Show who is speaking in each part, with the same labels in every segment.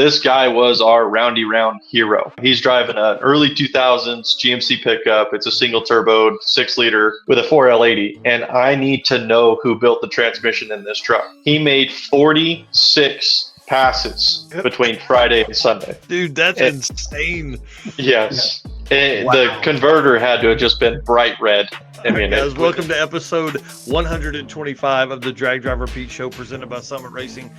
Speaker 1: this guy was our roundy round hero. He's driving an early 2000s GMC pickup. It's a single turbo 6-liter with a 4L80. And I need to know who built the transmission in this truck. He made 46 passes between Friday and Sunday.
Speaker 2: Dude, that's insane.
Speaker 1: Yes. Wow. The converter had to have just been bright red.
Speaker 2: I mean, guys, welcome to episode 125 of the Drag Driver Pete Show, presented by Summit Racing.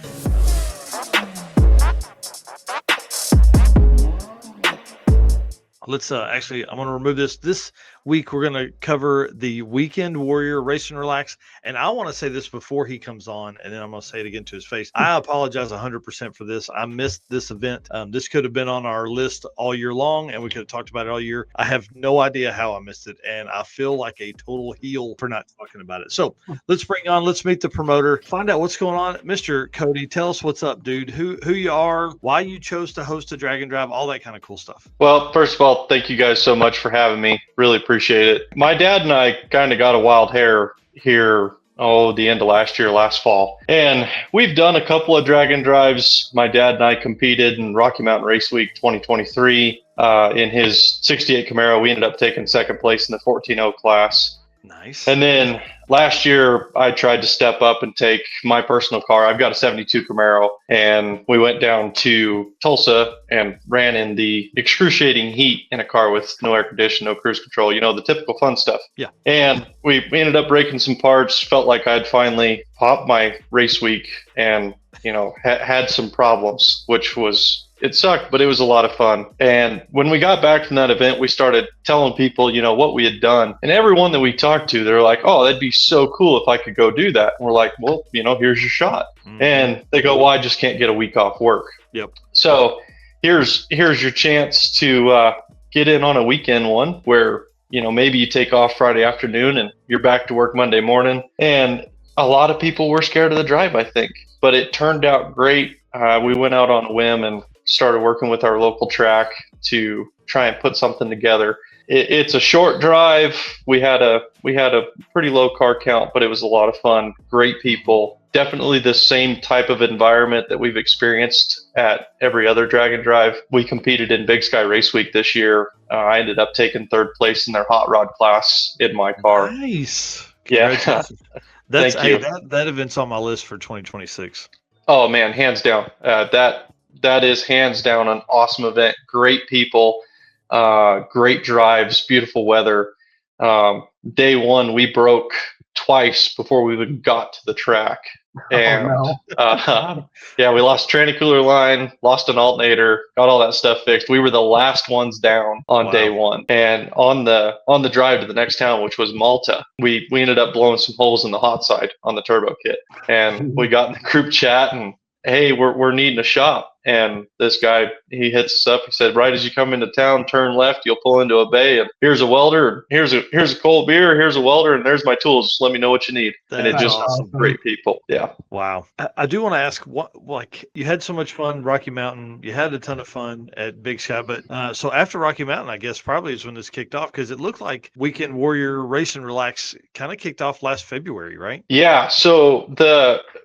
Speaker 2: Let's actually, I'm going to remove this. This week, we're going to cover the Weekend Warrior Race and Relax. And I want to say this before he comes on, and then I'm going to say it again to his face. I apologize 100% for this. I missed this event. This could have been on our list all year long, and we could have talked about it all year. I have no idea how I missed it, and I feel like a total heel for not talking about it. So let's meet the promoter, find out what's going on. Mr. Cody, tell us what's up, dude. Who you are, why you chose to host a Drag and Drive, all that kind of cool stuff.
Speaker 1: Well, first of all, thank you guys so much for having me. Really appreciate it. My dad and I kind of got a wild hair here, the end of last fall. And we've done a couple of drag and drives. My dad and I competed in Rocky Mountain Race Week 2023 in his 68 Camaro. We ended up taking second place in the 14.0 class.
Speaker 2: Nice.
Speaker 1: And then last year, I tried to step up and take my personal car. I've got a 72 Camaro, and we went down to Tulsa and ran in the excruciating heat in a car with no air conditioning, no cruise control, the typical fun stuff.
Speaker 2: Yeah.
Speaker 1: And we ended up breaking some parts, felt like I'd finally popped my race week and, had some problems, which was... It sucked, but it was a lot of fun. And when we got back from that event, we started telling people, what we had done. And everyone that we talked to, they're like, oh, that'd be so cool if I could go do that. And we're like, well, here's your shot. Mm-hmm. And they go, well, I just can't get a week off work.
Speaker 2: Yep.
Speaker 1: So here's your chance to get in on a weekend one where, maybe you take off Friday afternoon and you're back to work Monday morning. And a lot of people were scared of the drive, I think. But it turned out great. We went out on a whim and started working with our local track to try and put something together. It's a short drive. We had a pretty low car count, but it was a lot of fun. Great people. Definitely the same type of environment that we've experienced at every other drag and drive. We competed in Big Sky Race Week this year. I ended up taking third place in their hot rod class in my car.
Speaker 2: Nice.
Speaker 1: Yeah.
Speaker 2: Thank you. That event's on my list for 2026.
Speaker 1: Oh man, hands down. That is hands down an awesome event. Great people, great drives, beautiful weather. Day one, we broke twice before we even got to the track. And we lost a tranny cooler line, lost an alternator, got all that stuff fixed. We were the last ones down on day one. And on the drive to the next town, which was Malta, we ended up blowing some holes in the hot side on the turbo kit. And we got in the group chat and, hey, we're needing a shop. And this guy, he hits us up. He said, right as you come into town, turn left, you'll pull into a bay, and here's a welder, here's a cold beer, here's a welder, and there's my tools. Just let me know what you need. And it just awesome. Great people. Yeah.
Speaker 2: Wow. I do want to ask, you had so much fun, Rocky Mountain. You had a ton of fun at Big Sky, but so after Rocky Mountain, I guess probably is when this kicked off, because it looked like Weekend Warrior Race and Relax kind of kicked off last February, right?
Speaker 1: Yeah. So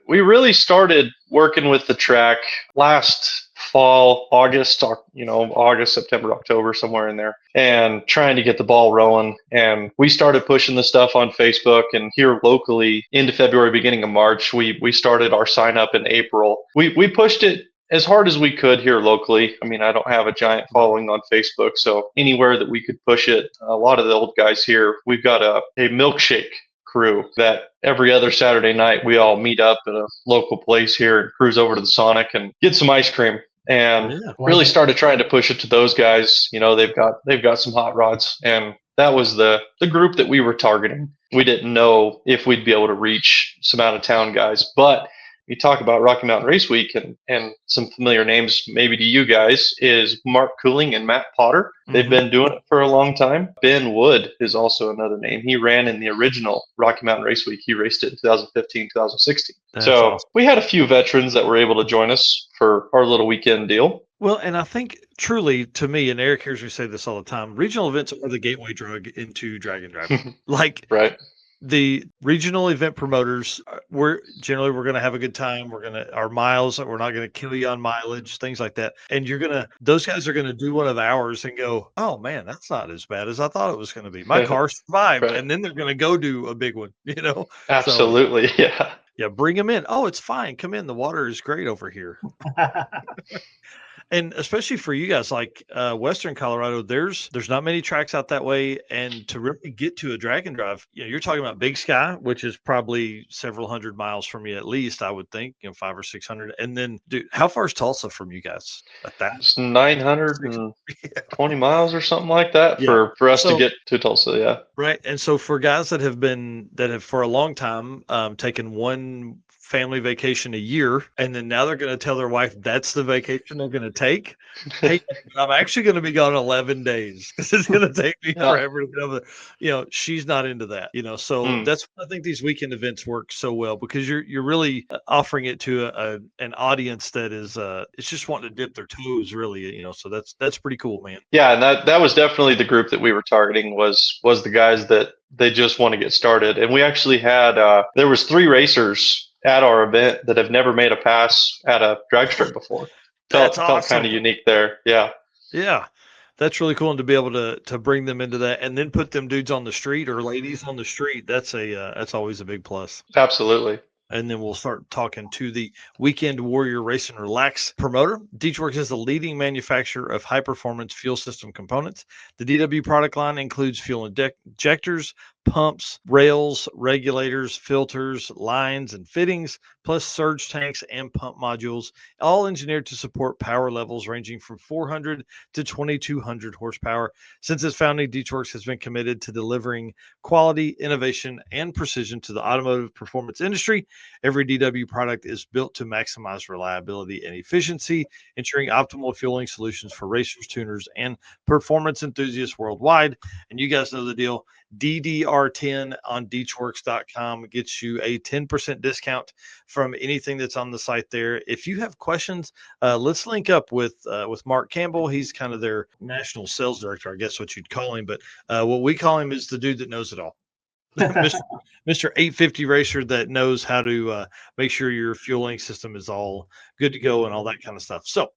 Speaker 1: we really started working with the track last fall, August, September, October, somewhere in there, and trying to get the ball rolling. And we started pushing the stuff on Facebook, and here locally into February, beginning of March, we started our sign up in April. We pushed it as hard as we could here locally. I mean, I don't have a giant following on Facebook, so anywhere that we could push it, a lot of the old guys here, we've got a milkshake crew that every other Saturday night we all meet up at a local place here and cruise over to the Sonic and get some ice cream, and really started trying to push it to those guys. They've got some hot rods, and that was the group that we were targeting. We didn't know if we'd be able to reach some out of town guys, but you talk about Rocky Mountain Race Week, and some familiar names maybe to you guys is Mark Cooling and Matt Potter. They've been doing it for a long time. Ben Wood is also another name. He ran in the original Rocky Mountain Race Week. He raced it in 2015, 2016.
Speaker 2: That's
Speaker 1: so
Speaker 2: awesome.
Speaker 1: We had a few veterans that were able to join us for our little weekend deal.
Speaker 2: Well, and I think truly, to me, and Eric hears me say this all the time, regional events are the gateway drug into drag and drive.
Speaker 1: Right.
Speaker 2: the regional event promoters, we're going to have a good time. Our miles, we're not going to kill you on mileage, things like that. And those guys are going to do one of ours and go, oh man, that's not as bad as I thought it was going to be. My car survived.
Speaker 1: Right.
Speaker 2: And then they're going to go do a big one, So,
Speaker 1: Absolutely. Yeah.
Speaker 2: yeah, bring them in. Oh, it's fine. Come in. The water is great over here. And especially for you guys, like Western Colorado, there's not many tracks out that way, and to really get to a drag and drive, you're talking about Big Sky, which is probably several hundred miles from you at least, I would think, 500 or 600. And then, dude, how far is Tulsa from you guys? At that,
Speaker 1: It's 920 miles or something like that
Speaker 2: Yeah.
Speaker 1: for us to get to Tulsa. Yeah.
Speaker 2: Right. And so for guys that have for a long time taken one family vacation a year, and then now they're going to tell their wife that's the vacation they're going to take. Hey, I'm actually going to be gone 11 days because it's going to take me forever to go there. She's not into that. So that's why I think these weekend events work so well, because you're really offering it to an audience that is it's just wanting to dip their toes, really. So that's pretty cool, man.
Speaker 1: Yeah, and that was definitely the group that we were targeting was the guys that they just want to get started. And we actually had there was 3 racers at our event that have never made a pass at a drag strip before.
Speaker 2: That's
Speaker 1: felt
Speaker 2: awesome.
Speaker 1: kind of unique there. Yeah.
Speaker 2: Yeah. That's really cool, and to be able to bring them into that, and then put them dudes on the street or ladies on the street. That's always a big plus.
Speaker 1: Absolutely.
Speaker 2: And then we'll start talking to the Weekend Warrior Race and Relax promoter. DeechWorks is the leading manufacturer of high-performance fuel system components. The DW product line includes fuel injectors, pumps, rails, regulators, filters, lines, and fittings, plus surge tanks and pump modules, all engineered to support power levels ranging from 400 to 2200 horsepower. Since its founding, DeechWorks has been committed to delivering quality, innovation, and precision to the automotive performance industry. Every DW product is built to maximize reliability and efficiency, ensuring optimal fueling solutions for racers, tuners, and performance enthusiasts worldwide. And you guys know the deal. DDR10 on DeechWorks.com gets you a 10% discount from anything that's on the site there. If you have questions, let's link up with Mark Campbell. He's kind of their national sales director, I guess what you'd call him. But what we call him is the dude that knows it all. Mr. 850 racer that knows how to make sure your fueling system is all good to go and all that kind of stuff. So,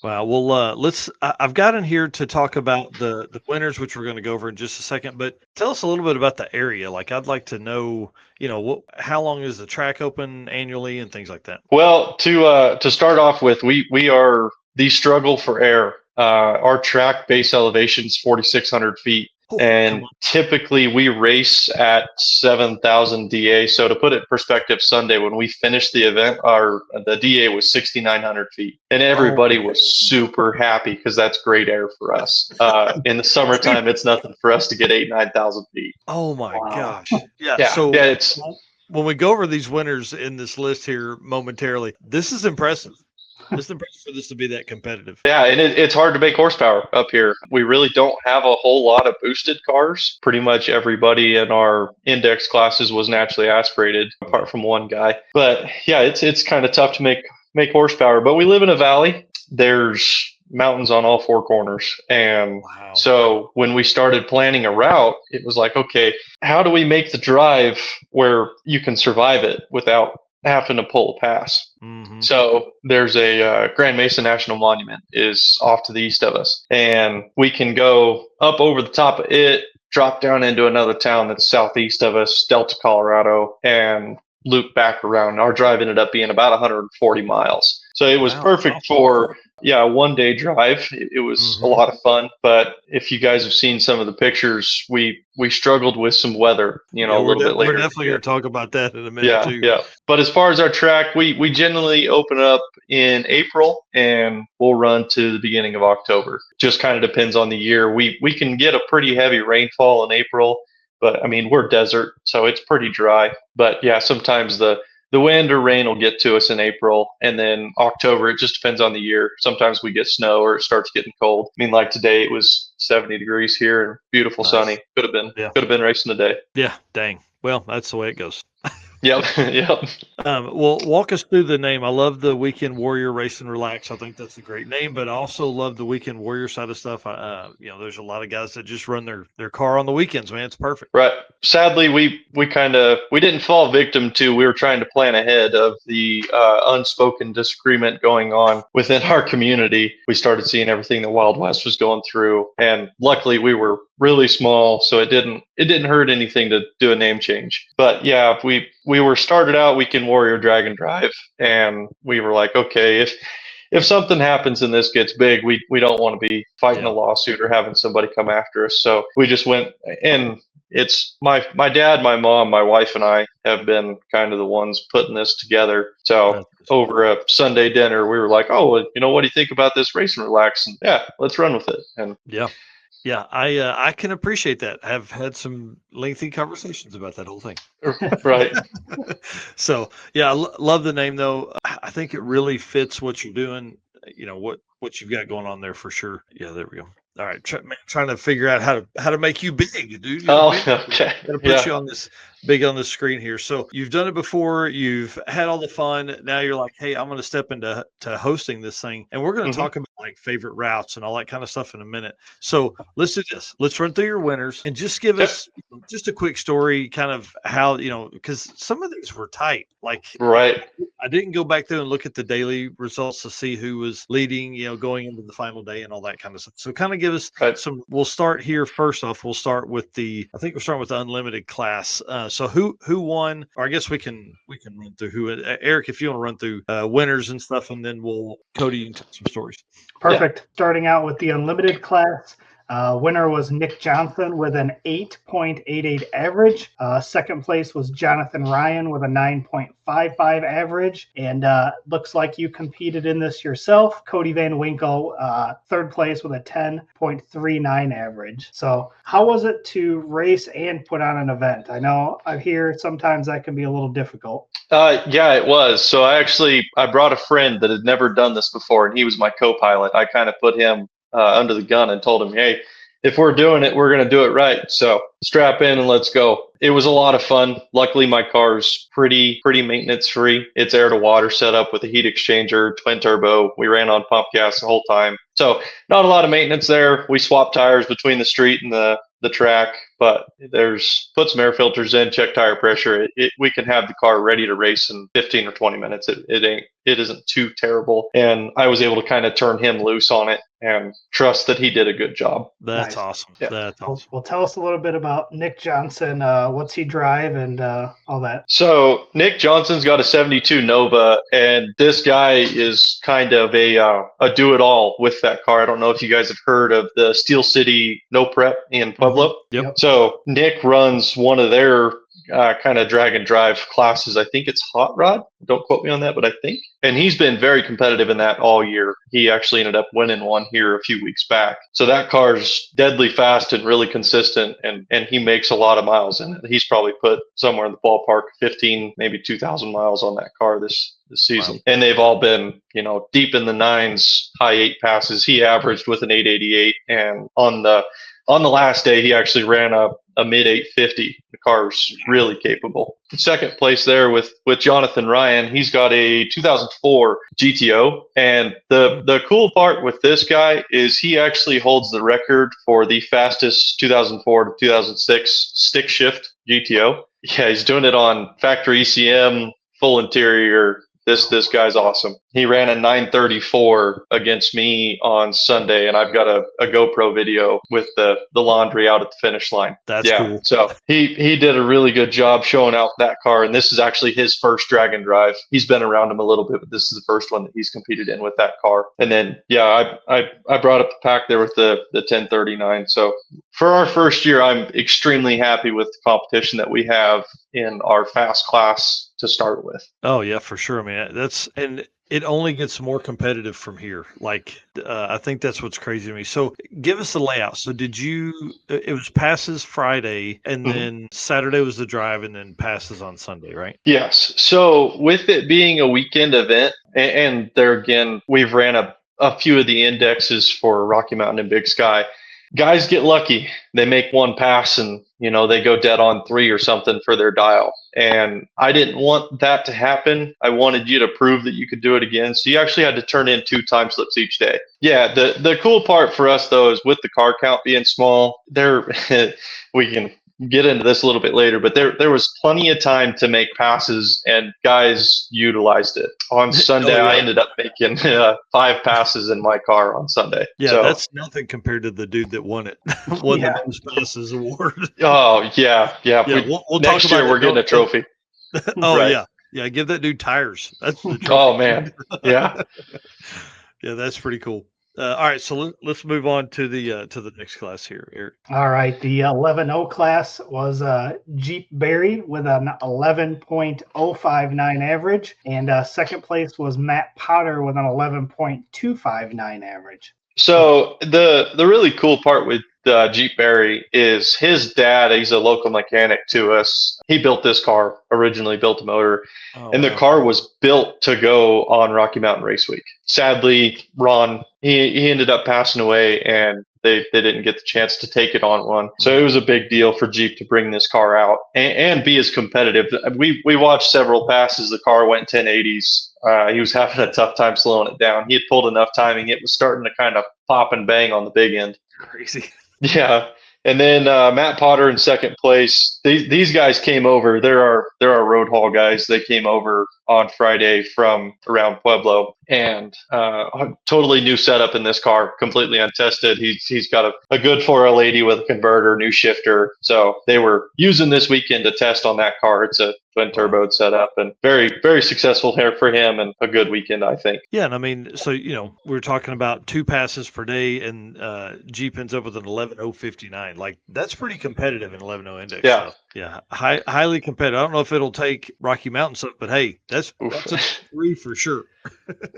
Speaker 2: well, I've got in here to talk about the winners, which we're going to go over in just a second. But tell us a little bit about the area. Like, I'd like to know, how long is the track open annually and things like that.
Speaker 1: Well, to start off with, we are the struggle for air. Our track base elevation is 4,600 feet. And typically we race at 7,000 DA. So to put it in perspective, Sunday when we finished the event, the DA was 6,900 feet, and everybody was super happy because that's great air for us. In the summertime, it's nothing for us to get 9,000 feet.
Speaker 2: Oh my gosh! Yeah. So
Speaker 1: it's
Speaker 2: when we go over these winners in this list here momentarily, this is impressive. It's impressive for this to be that competitive.
Speaker 1: Yeah, and it's hard to make horsepower up here. We really don't have a whole lot of boosted cars. Pretty much everybody in our index classes was naturally aspirated, apart from one guy. But yeah, it's kind of tough to make horsepower. But we live in a valley. There's mountains on all 4 corners. And so when we started planning a route, it was like, okay, how do we make the drive where you can survive it without having to pull a pass?
Speaker 2: Mm-hmm.
Speaker 1: So there's a Grand Mesa National Monument is off to the east of us, and we can go up over the top of it, drop down into another town that's southeast of us, Delta, Colorado, and loop back around. Our drive ended up being about 140 miles. So it was perfect for a one-day drive. It was a lot of fun. But if you guys have seen some of the pictures, we struggled with some weather, a little bit later.
Speaker 2: We're definitely going to talk about that in a minute too.
Speaker 1: Yeah. But as far as our track, we generally open up in April and we'll run to the beginning of October. Just kind of depends on the year. We can get a pretty heavy rainfall in April, but I mean, we're desert, so it's pretty dry. But yeah, sometimes the wind or rain will get to us in April, and then October, it just depends on the year. Sometimes we get snow or it starts getting cold. I mean, like today it was 70 degrees here and beautiful sunny. Could have been racing today.
Speaker 2: Yeah, dang. Well, that's the way it goes.
Speaker 1: Yep. Yep.
Speaker 2: Well, walk us through the name. I love the Weekend Warrior Race and Relax. I think that's a great name, but I also love the Weekend Warrior side of stuff. There's a lot of guys that just run their car on the weekends, man. It's perfect.
Speaker 1: Right. Sadly, we didn't fall victim to. We were trying to plan ahead of the unspoken disagreement going on within our community. We started seeing everything that Wild West was going through, and luckily we were really small, so it didn't hurt anything to do a name change. But yeah, we were started out Weekend Warrior Drag and Drive, and we were like, okay, if something happens and this gets big, we don't want to be fighting a lawsuit or having somebody come after us. So we just went, and it's my dad, my mom, my wife, and I have been kind of the ones putting this together. So over a Sunday dinner, we were like, oh, what do you think about this Race and Relax? And yeah, let's run with it. And
Speaker 2: yeah, I can appreciate that. I've had some lengthy conversations about that whole thing.
Speaker 1: Right.
Speaker 2: So yeah, love the name though. I think it really fits what you're doing. What you've got going on there for sure. Yeah, there we go. All right, trying to figure out how to make you big, dude.
Speaker 1: Okay.
Speaker 2: Gotta put you on this big on the screen here. So you've done it before. You've had all the fun. Now you're like, hey, I'm going to step into hosting this thing, and we're going to talk about like favorite routes and all that kind of stuff in a minute. So let's do this. Let's run through your winners and just give us just a quick story, kind of how because some of these were tight. Like
Speaker 1: right.
Speaker 2: I didn't go back there and look at the daily results to see who was leading, going into the final day and all that kind of stuff. So kind of give us some. We'll start here first off. We'll start with I think we're starting with the unlimited class. So who won? Or I guess we can run through who. Eric, if you want to run through winners and stuff, and then Cody, you can tell some stories.
Speaker 3: Perfect. Yeah. Starting out with the unlimited class. Winner was Nick Johnson with an 8.88 average. Second place was Jonathan Ryan with a 9.55 average. And looks like you competed in this yourself. Cody Van Winkle, third place with a 10.39 average. So how was it to race and put on an event? I hear sometimes that can be a little difficult.
Speaker 1: Yeah, it was. So I brought a friend that had never done this before, and he was my co-pilot. I kind of put him under the gun and told him, hey, if we're doing it, we're going to do it right. So strap in and let's go. It was a lot of fun. Luckily, my car's pretty maintenance free. It's air to water setup with a heat exchanger, twin turbo. We ran on pump gas the whole time. So not a lot of maintenance there. We swapped tires between the street and the track, but put some air filters in, check tire pressure. We can have the car ready to race in 15 or 20 minutes. It isn't too terrible. And I was able to kind of turn him loose on it and trust that he did a good job.
Speaker 2: That's awesome. Yeah. That's awesome.
Speaker 3: Well, tell us a little bit about Nick Johnson. What's he drive and all that?
Speaker 1: So Nick Johnson's got a 72 Nova, and this guy is kind of a do-it-all with that car. I don't know if you guys have heard of the Steel City No Prep in Pueblo.
Speaker 2: Yep.
Speaker 1: So Nick runs one of their kind of drag and drive classes. I think it's hot rod. Don't quote me on that, but I think. And he's been very competitive in that all year. He actually ended up winning one here a few weeks back. So that car's deadly fast and really consistent, and he makes a lot of miles in it. He's probably put somewhere in the ballpark 15, maybe 2,000 miles on that car this season. Wow. And they've all been, deep in the nines, high 8 passes. He averaged with an 888, and on the last day, he actually ran a mid 850. The car's really capable. Second place there with Jonathan Ryan. He's got a 2004 GTO. And the cool part with this guy is he actually holds the record for the fastest 2004 to 2006 stick shift GTO. Yeah, he's doing it on factory ECM, full interior. This guy's awesome. He ran a 934 against me on Sunday, and I've got a GoPro video with the laundry out at the finish line.
Speaker 2: That's cool.
Speaker 1: So he did a really good job showing out that car, and this is actually his first drag and drive. He's been around him a little bit, but this is the first one that he's competed in with that car. And then, I brought up the pack there with the 1039. So for our first year, I'm extremely happy with the competition that we have in our fast class to start with.
Speaker 2: Oh yeah, for sure, man. And it only gets more competitive from here. Like, I think that's what's crazy to me. So give us the layout. So it was passes Friday, and then Saturday was the drive, and then passes on Sunday, right?
Speaker 1: Yes. So with it being a weekend event, and there again, we've ran a few of the indexes for Rocky Mountain and Big Sky. guys get lucky. They make one pass and, they go dead on 3 or something for their dial. And I didn't want that to happen. I wanted you to prove that you could do it again. So you actually had to turn in 2 time slips each day. Yeah. The cool part for us though, is with the car count being small, we can get into this a little bit later, but there was plenty of time to make passes and guys utilized it. On Sunday, I ended up making 5 passes in my car on Sunday.
Speaker 2: Yeah,
Speaker 1: so,
Speaker 2: that's nothing compared to the dude that won it. Won the most passes award.
Speaker 1: Oh, yeah.
Speaker 2: We'll
Speaker 1: next
Speaker 2: talk
Speaker 1: year
Speaker 2: about
Speaker 1: we're getting a trophy.
Speaker 2: Oh,
Speaker 1: right.
Speaker 2: Yeah, give that dude tires. That's the trophy.
Speaker 1: Oh, man. Yeah.
Speaker 2: Yeah, that's pretty cool. All right, so let's move on to the next class here, Eric.
Speaker 3: All right, the 11-0 class was Jeep Barry with an 11.059 average, and second place was Matt Potter with an 11.259 average.
Speaker 1: So the really cool part with Jeep Barry is his dad. He's a local mechanic to us. He built this car, originally built a motor, and the car was built to go on Rocky Mountain Race Week. Sadly, Ron, he ended up passing away, and they didn't get the chance to take it on one. So it was a big deal for Jeep to bring this car out and be as competitive. We watched several passes. The car went 1080s. He was having a tough time slowing it down. He had pulled enough timing. It was starting to kind of pop and bang on the big end.
Speaker 2: Crazy.
Speaker 1: Yeah. And then Matt Potter in second place. These guys came over. There are road haul guys. They came over on Friday from around Pueblo, and totally new setup in this car, completely untested. He's got a good 4L80 with a converter, new shifter. So they were using this weekend to test on that car. It's a twin turbo setup, and very, very successful here for him, and a good weekend, I think.
Speaker 2: Yeah, and I mean, so we're talking about 2 passes per day, and Jeep ends up with an 11.059. Like, that's pretty competitive in 11.0 index.
Speaker 1: Yeah.
Speaker 2: So, yeah, highly competitive. I don't know if it'll take Rocky Mountain stuff, but hey, that's a 3 for sure.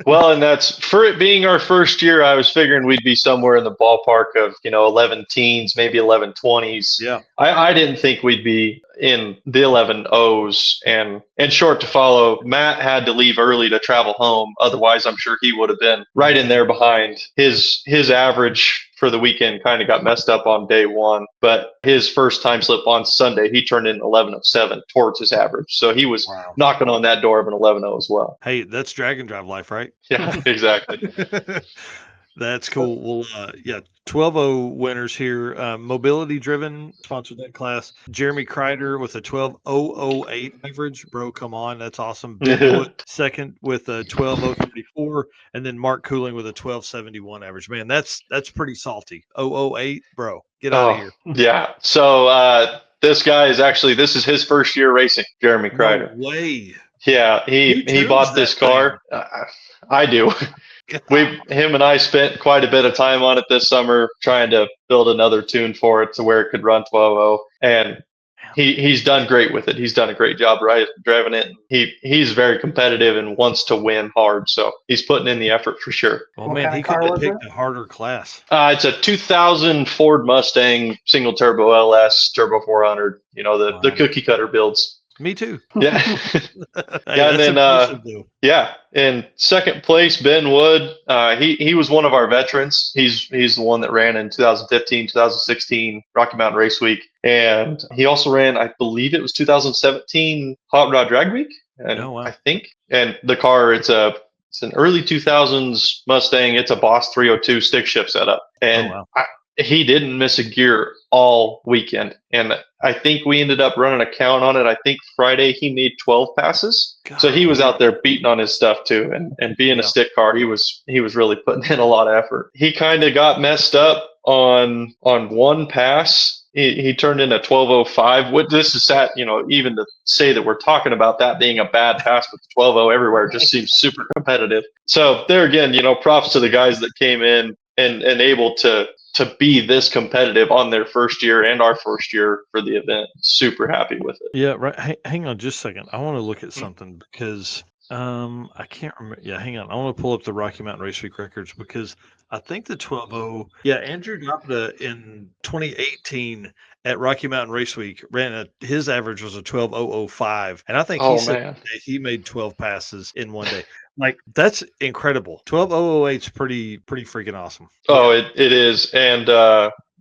Speaker 1: Well, and that's for it being our first year. I was figuring we'd be somewhere in the ballpark of 11 teens, maybe 11 20s.
Speaker 2: Yeah,
Speaker 1: I didn't think we'd be in the 11 O's, and short to follow. Matt had to leave early to travel home. Otherwise, I'm sure he would have been right in there behind. His average for the weekend kind of got messed up on day one, but his first time slip on Sunday, he turned in 11.07 towards his average. So he was knocking on that door of an 11.0 as well.
Speaker 2: Hey, that's drag and drive life, right?
Speaker 1: Yeah, exactly.
Speaker 2: That's cool. Well, 12.0 winners here. Mobility driven sponsored that class. Jeremy Crider with a 12.008 average. Bro, come on. That's awesome. Ben Wood second with a 12.034. And then Mark Cooling with a 12.71 average. Man, that's pretty salty. 008, bro. Get out of here.
Speaker 1: Yeah. So this guy this is his first year racing, Jeremy Crider.
Speaker 2: No way.
Speaker 1: Yeah, he bought this car. I do. Him and I spent quite a bit of time on it this summer trying to build another tune for it to where it could run 12.0, and he's done great with it. He's done a great job driving it. He's very competitive and wants to win hard, so he's putting in the effort for sure.
Speaker 2: Well, man, he could have picked a harder class.
Speaker 1: It's a 2000 Ford Mustang single turbo LS turbo 400. The cookie cutter builds.
Speaker 2: Me too.
Speaker 1: Yeah.
Speaker 2: And then
Speaker 1: in second place, Ben Wood. He was one of our veterans. He's the one that ran in 2015, 2016 Rocky Mountain Race Week, and he also ran, I believe it was 2017 Hot Rod Drag Week. And I think, and the car, it's an early 2000s Mustang. It's a Boss 302 stick shift setup, and he didn't miss a gear all weekend. And I think we ended up running a count on it. I think Friday he made 12 passes. God. So he was out there beating on his stuff too. And being a stick car, he was really putting in a lot of effort. He kind of got messed up on one pass. He turned in a 12.05. This is sad, even to say that we're talking about that being a bad pass with 12.0 everywhere just seems super competitive. So there again, props to the guys that came in and able to be this competitive on their first year and our first year for the event. Super happy with it.
Speaker 2: Yeah, right. Hang on just a second. I want to look at something because I can't remember. Yeah, hang on. I want to pull up the Rocky Mountain Race Week records because I think the 12.0. Yeah, Andrew Dopta in 2018 at Rocky Mountain Race Week his average was a 12.005, and I think he made 12 passes in one day. Like, that's incredible. 12.008 is pretty freaking awesome.
Speaker 1: Oh, it is. And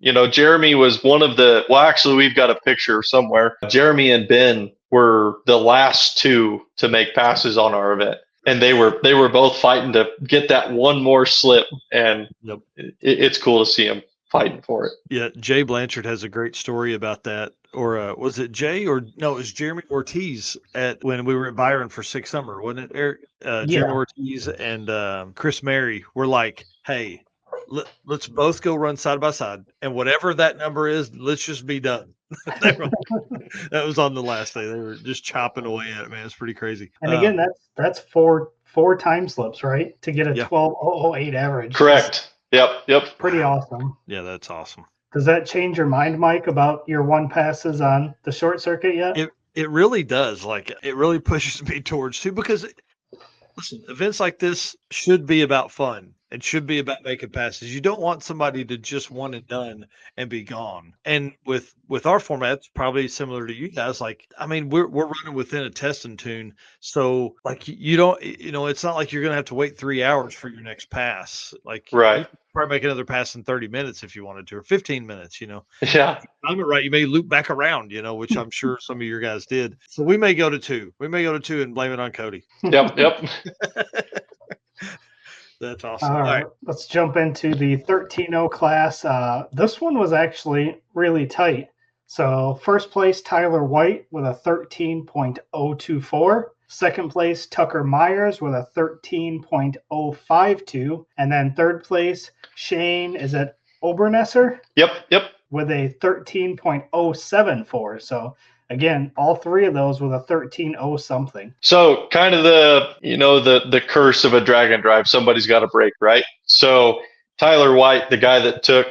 Speaker 1: Jeremy was one of actually, we've got a picture somewhere. Jeremy and Ben were the last two to make passes on our event. And they were both fighting to get that one more slip. And
Speaker 2: Yep.
Speaker 1: it's cool to see them fighting for it.
Speaker 2: Yeah, Jay Blanchard has a great story about that. Or was it Jay or no? It was Jeremy Ortiz when we were at Byron for Six Summer, wasn't it? Eric, Jeremy Ortiz and Chris Mary were like, "Hey, let's both go run side by side, and whatever that number is, let's just be done." That was on the last day. They were just chopping away at it, man. It's pretty crazy.
Speaker 3: And again, that's four time slips, right? To get a 12.008 average.
Speaker 1: Correct. Yep.
Speaker 3: Pretty awesome.
Speaker 2: Yeah, that's awesome.
Speaker 3: Does that change your mind, Mike, about your one passes on the short circuit yet?
Speaker 2: It really does. Like, it really pushes me towards too, because listen, events like this should be about fun. It should be about making passes. You don't want somebody to just one and done and be gone. And with our format, it's probably similar to you guys. Like, I mean, we're running within a testing tune. So like, you don't, it's not like you're going to have to wait 3 hours for your next pass. Like,
Speaker 1: right.
Speaker 2: You could probably make another pass in 30 minutes if you wanted to, or 15 minutes,
Speaker 1: Yeah.
Speaker 2: I'm right. You may loop back around, which I'm sure some of your guys did. So we may go to 2. We may go to 2 and blame it on Cody.
Speaker 1: Yep.
Speaker 2: That's awesome.
Speaker 3: All right, let's jump into the 13.0 class. This one was actually really tight. So first place, Tyler White with a 13.024. Second place, Tucker Myers with a 13.052. And then third place, Shane, is it Obernesser?
Speaker 1: Yep.
Speaker 3: With a 13.074. So again, all three of those with a 13.0 something.
Speaker 1: So kind of the curse of a drag and drive. Somebody's got to break, right? So Tyler White, the guy that took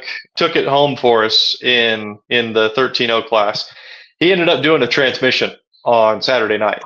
Speaker 1: it home for us in the 13.0 class, he ended up doing a transmission on Saturday night.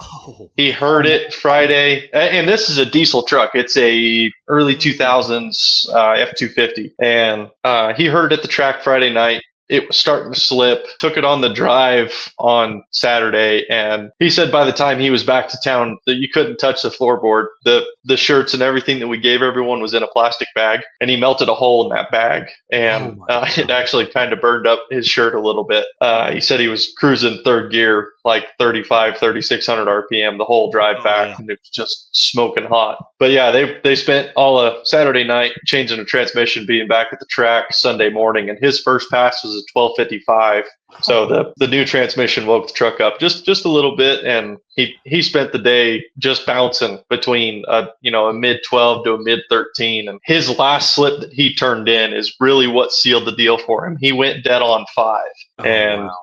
Speaker 1: He heard it Friday, and this is a diesel truck. It's a early 2000s F250, and he heard it at the track Friday night. It was starting to slip, took it on the drive on Saturday, and he said by the time he was back to town that you couldn't touch the floorboard. The shirts and everything that we gave everyone was in a plastic bag, and he melted a hole in that bag, and it actually kind of burned up his shirt a little bit. He said he was cruising third gear, like 3,600 RPM the whole drive back, and it was just smoking hot. But yeah, they spent all of Saturday night changing the transmission, being back at the track Sunday morning, and his first pass was a 12:55. So the new transmission woke the truck up just a little bit, and he spent the day just bouncing between a mid 12 to a mid 13. And his last slip that he turned in is really what sealed the deal for him. He went dead on 5,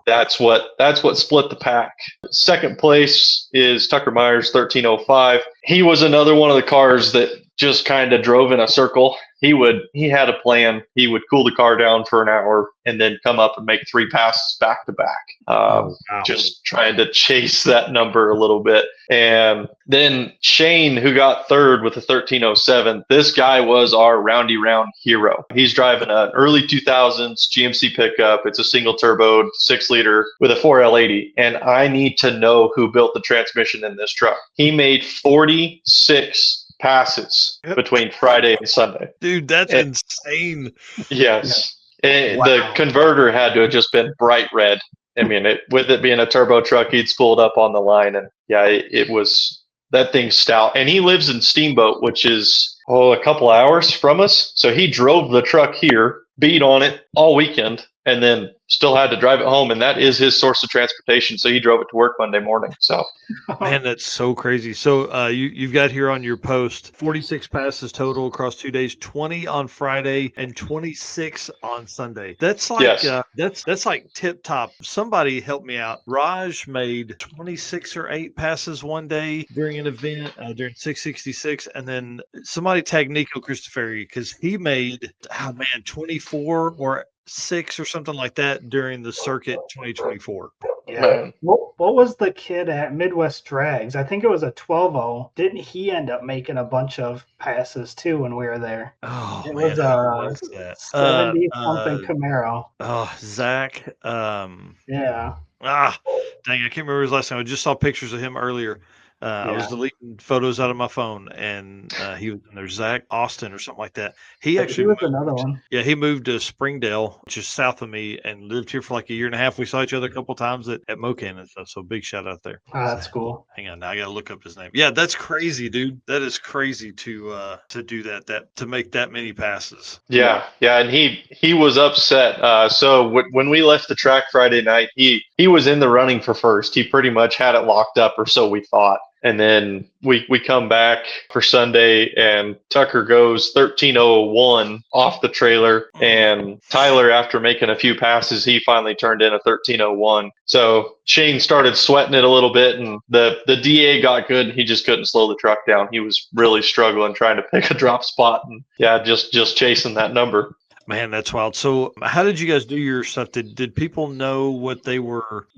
Speaker 1: that's what split the pack. Second place is Tucker Myers, 13:05. He was another one of the cars that just kind of drove in a circle. He had a plan. He would cool the car down for an hour and then come up and make 3 passes back to back. Just trying to chase that number a little bit. And then Shane, who got third with a 13:07, this guy was our roundy round hero. He's driving an early 2000s GMC pickup. It's a single turbo 6-liter with a 4L80. And I need to know who built the transmission in this truck. He made 46 passes between Friday and Sunday.
Speaker 2: Dude, that's insane.
Speaker 1: Yes. And the converter had to have just been bright red. I mean, with it being a turbo truck, he'd spooled up on the line, and it was that thing's stout. And he lives in Steamboat, which is a couple hours from us. So he drove the truck here, beat on it all weekend, and then still had to drive it home, and that is his source of transportation. So he drove it to work Monday morning. So,
Speaker 2: man, that's so crazy. So you've got here on your post 46 passes total across 2 days, 20 on Friday and 26 on Sunday. That's like that's like tip top. Somebody help me out. Raj made 26 or 8 passes one day during an event during 666, and then somebody tagged Nico Cristoferi because he made 24 or 6 or something like that during the circuit 2024.
Speaker 3: Yeah. What was the kid at Midwest Drags? I think it was a 12.0. Didn't he end up making a bunch of passes too when we were there?
Speaker 2: Oh,
Speaker 3: it
Speaker 2: man,
Speaker 3: was a 70 something Camaro.
Speaker 2: Oh, Zach.
Speaker 3: Yeah.
Speaker 2: Dang, I can't remember his last name. I just saw pictures of him earlier. I was deleting photos out of my phone, and he was in there, Zach Austin or something like that. He actually
Speaker 3: was another one.
Speaker 2: Yeah, he moved to Springdale, which is south of me, and lived here for like a year and a half. We saw each other a couple times at Mocan and stuff. So big shout out there.
Speaker 3: Oh, that's cool.
Speaker 2: Hang on, now I gotta look up his name. Yeah, that's crazy, dude. That is crazy to do that to make that many passes.
Speaker 1: Yeah, and he was upset. So when we left the track Friday night, he was in the running for first. He pretty much had it locked up, or so we thought. And then we come back for Sunday, and Tucker goes 13:01 off the trailer, and Tyler, after making a few passes, he finally turned in a 13:01. So Shane started sweating it a little bit, and the DA got good. He just couldn't slow the truck down. He was really struggling trying to pick a drop spot, and just chasing that number.
Speaker 2: Man, that's wild. So how did you guys do your stuff? Did people know what they were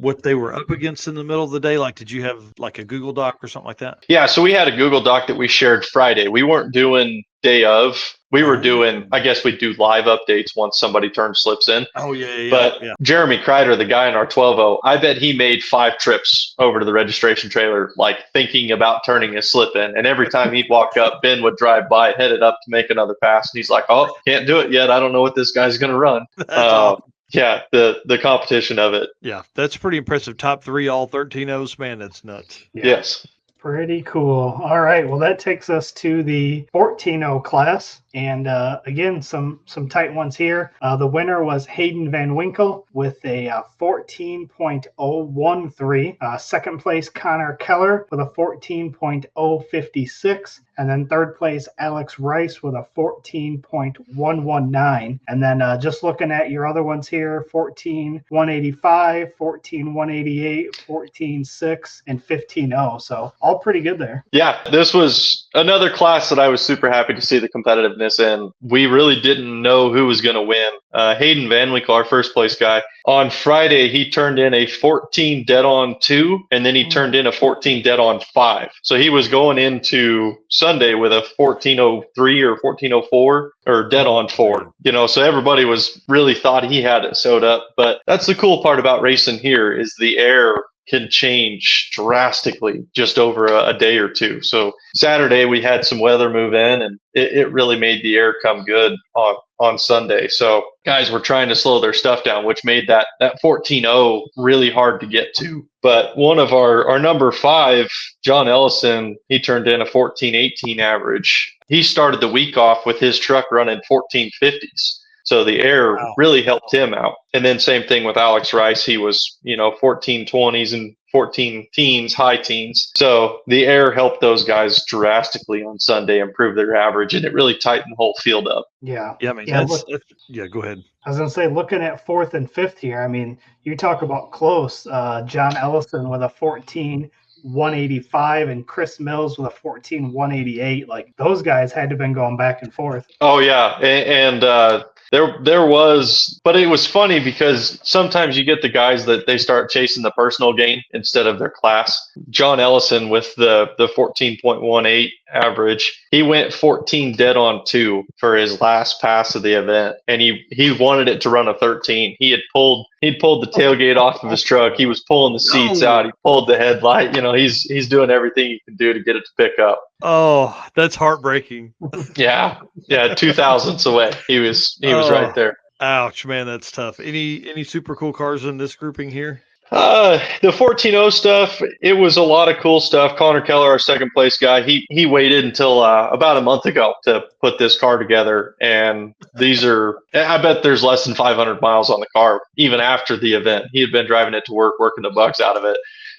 Speaker 2: up against in the middle of the day? Like, did you have like a Google Doc or something like that?
Speaker 1: Yeah, so we had a Google Doc that we shared Friday. We weren't doing day of. We were doing, I guess we'd do live updates once somebody turned slips in.
Speaker 2: Oh, yeah.
Speaker 1: But Jeremy Crider, the guy in our 12-0, I bet he made 5 trips over to the registration trailer, like thinking about turning his slip in. And every time he'd walk up, Ben would drive by, headed up to make another pass. And he's like, oh, can't do it yet. I don't know what this guy's going to run.
Speaker 2: Awesome.
Speaker 1: Yeah, the competition of it.
Speaker 2: Yeah, that's pretty impressive. Top 3, all 13-0s. Man, that's nuts.
Speaker 3: Yeah.
Speaker 1: Yes.
Speaker 3: Pretty cool. All right. Well, that takes us to the 14-0 class. And again, some tight ones here. The winner was Hayden Van Winkle with a 14.013. Second place, Connor Keller with a 14.056. And then third place, Alex Rice with a 14.119. And then just looking at your other ones here, 14.185, 14.188, 14.6, and 15.0. So all pretty good there.
Speaker 1: Yeah, this was another class that I was super happy to see the competitiveness in. We really didn't know who was going to win. Hayden Van Winkle, our first place guy, on Friday, he turned in a 14 dead on 2, and then he turned in a 14 dead on 5. So he was going into Sunday with a 1403 or 1404 or dead on 4. So everybody was really thought he had it sewed up. But that's the cool part about racing here is the air can change drastically just over a day or two. So Saturday we had some weather move in, and it really made the air come good on Sunday. So guys were trying to slow their stuff down, which made that 14.0 really hard to get to. But one of our number 5, John Ellison, he turned in a 14.18 average. He started the week off with his truck running 14.50s. So the air really helped him out. And then same thing with Alex Rice. He was, 14.20s and 14 teens, high teens. So the air helped those guys drastically on Sunday, improve their average, and it really tightened the whole field up.
Speaker 3: Yeah.
Speaker 2: Yeah, I mean, go ahead.
Speaker 3: I was going to say, looking at 4th and 5th here, I mean, you talk about close. John Ellison with a 14.185 and Chris Mills with a 14.188. Like, those guys had to have been going back and forth.
Speaker 1: Oh, yeah. And there was, but it was funny because sometimes you get the guys that they start chasing the personal gain instead of their class. John Ellison with the 14.18 average, he went 14 dead on 2 for his last pass of the event, and he wanted it to run a 13. He'd pulled the tailgate off of his truck. He was pulling the seats out. He pulled the headlight. He's doing everything he can do to get it to pick up.
Speaker 2: Oh, that's heartbreaking.
Speaker 1: Yeah, 2 thousandths away. He was right there.
Speaker 2: Ouch, man, that's tough. Any super cool cars in this grouping here?
Speaker 1: The 14.0 stuff, it was a lot of cool stuff. Connor Keller, our second place guy, he waited until about a month ago to put this car together. And I bet there's less than 500 miles on the car, even after the event. He had been driving it to work, working the bugs out of it.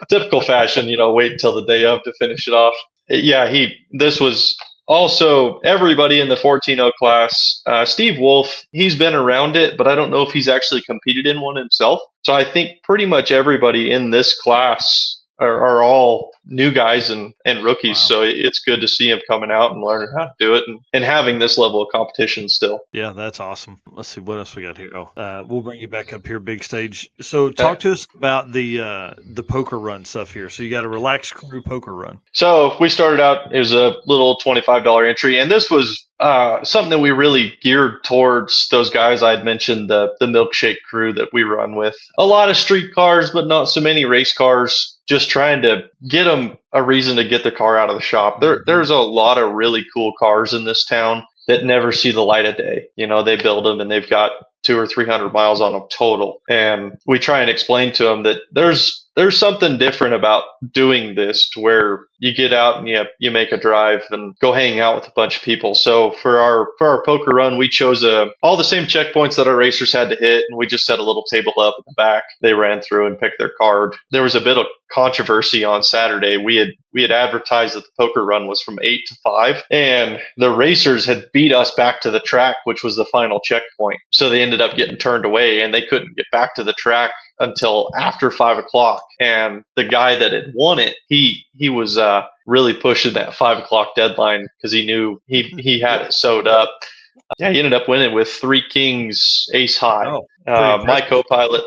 Speaker 1: Typical fashion, wait until the day of to finish it off. Yeah, this was also everybody in the 14.0 class. Steve Wolf, he's been around it, but I don't know if he's actually competed in one himself. So I think pretty much everybody in this class are all new guys and rookies. Wow. So it's good to see them coming out and learning how to do it and having this level of competition still.
Speaker 2: Yeah, that's awesome. Let's see what else we got here. We'll bring you back up here, big stage. So talk to us about the poker run stuff here. So you got a relaxed crew poker run.
Speaker 1: So we started out, it was a little $25 entry, and this was something that we really geared towards those guys I had mentioned, the milkshake crew that we run with. A lot of street cars, but not so many race cars. just trying to get them a reason to get the car out of the shop. There's a lot of really cool cars in this town that never see the light of day. You know, they build them and they've got 200 or 300 miles on them total. And we try and explain to them that there's something different about doing this, to where you get out and you make a drive and go hang out with a bunch of people. So for our poker run, we chose all the same checkpoints that our racers had to hit, and we just set a little table up at the back. They ran through and picked their card. There was a bit of controversy on Saturday. We had advertised that the poker run was from 8 to 5, and the racers had beat us back to the track, which was the final checkpoint. So they ended up getting turned away, and they couldn't get back to the track until after 5 o'clock. And the guy that had won it, he was really pushing that 5 o'clock deadline because he knew he had it sewed up. Yeah, he ended up winning with 3 kings, ace high.
Speaker 2: Oh,
Speaker 1: my co-pilot,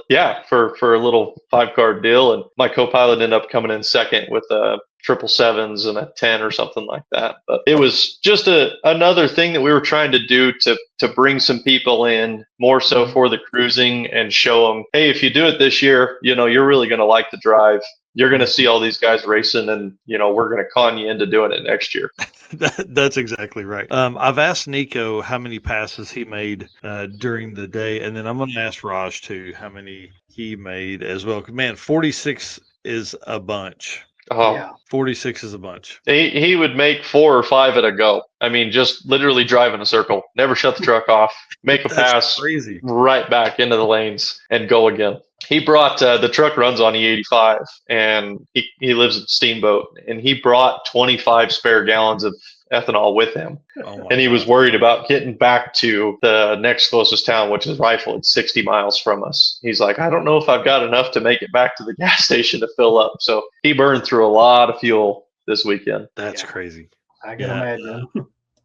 Speaker 1: for a little 5-card deal, and my co-pilot ended up coming in second with a 777s and a 10 or something like that. But it was just another thing that we were trying to do to bring some people in, more so for the cruising, and show them, hey, if you do it this year, you're really going to like the drive. You're going to see all these guys racing, and we're going to con you into doing it next year.
Speaker 2: That's exactly right. I've asked Nico how many passes he made during the day, and then I'm going to ask Raj too how many he made as well. Man, 46 is a bunch.
Speaker 1: Oh,
Speaker 3: Yeah.
Speaker 2: 46 is a bunch.
Speaker 1: He would make 4 or 5 at a go. I mean, just literally drive in a circle, never shut the truck off, make a pass,
Speaker 2: crazy,
Speaker 1: right back into the lanes, and go again. He brought the truck runs on E85, and he lives in Steamboat, and he brought 25 spare gallons of ethanol with him. And he was worried about getting back to the next closest town, which is Rifle. It's 60 miles from us. He's like, I don't know if I've got enough to make it back to the gas station to fill up. So he burned through a lot of fuel this weekend.
Speaker 2: That's crazy.
Speaker 3: I can imagine.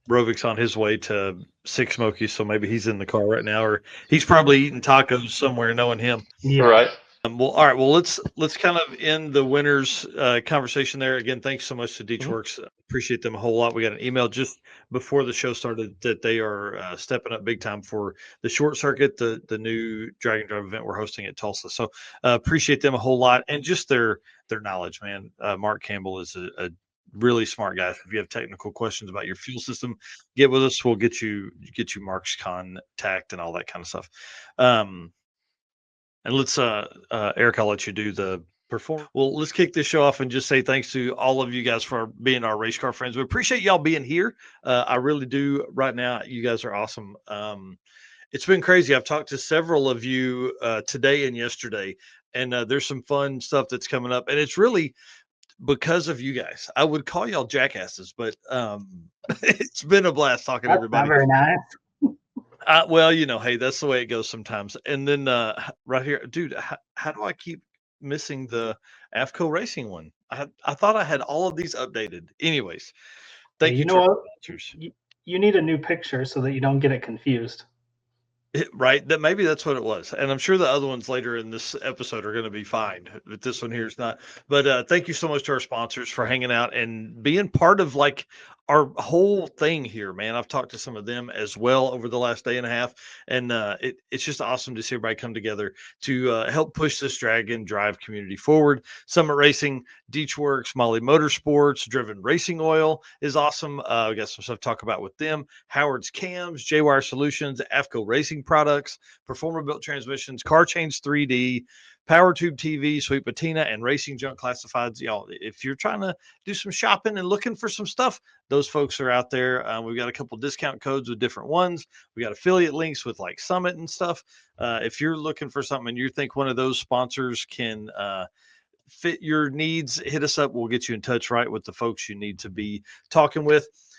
Speaker 2: Rovik's on his way to Six Smokies, so maybe he's in the car right now, or he's probably eating tacos somewhere, knowing him.
Speaker 3: Yeah.
Speaker 1: Right.
Speaker 2: Well, all right. Well, let's kind of end the winners conversation there. Again, thanks so much to DeechWorks. Appreciate them a whole lot. We got an email just before the show started that they are stepping up big time for the short circuit, the new drag and drive event we're hosting at Tulsa. So appreciate them a whole lot, and just their knowledge, man. Mark Campbell is a really smart guy. If you have technical questions about your fuel system, get with us. We'll get you Mark's contact and all that kind of stuff. And let's, Eric, I'll let you do the perform. Well, let's kick this show off and just say thanks to all of you guys for being our race car friends. We appreciate y'all being here. I really do. Right now, you guys are awesome. It's been crazy. I've talked to several of you today and yesterday, and there's some fun stuff that's coming up. And it's really because of you guys. I would call y'all jackasses, but it's been a blast talking to everybody.
Speaker 3: Not very nice.
Speaker 2: Well, hey, that's the way it goes sometimes. And then right here, dude, how do I keep missing the AFCO Racing one? I thought I had all of these updated. Anyways, thank you.
Speaker 3: You know what? You need a new picture so that you don't get it confused.
Speaker 2: Right, that maybe that's what it was, and I'm sure the other ones later in this episode are going to be fine, but this one here is not. But thank you so much to our sponsors for hanging out and being part of like our whole thing here, man. I've talked to some of them as well over the last day and a half, and it's just awesome to see everybody come together to help push this drag and drive community forward. Summit Racing, DeechWorks, Molly Motorsports, Driven Racing Oil is awesome. We got some stuff to talk about with them. Howard's Cams, J-Wire Solutions, AFCO Racing Products, Performer Built Transmissions, Car Change 3D, Power Tube TV, Sweet Patina, and Racing Junk Classifieds. Y'all, if you're trying to do some shopping and looking for some stuff, those folks are out there. We've got a couple discount codes with different ones. We got affiliate links with like Summit and stuff. If you're looking for something and you think one of those sponsors can fit your needs, hit us up. We'll get you in touch right with the folks you need to be talking with.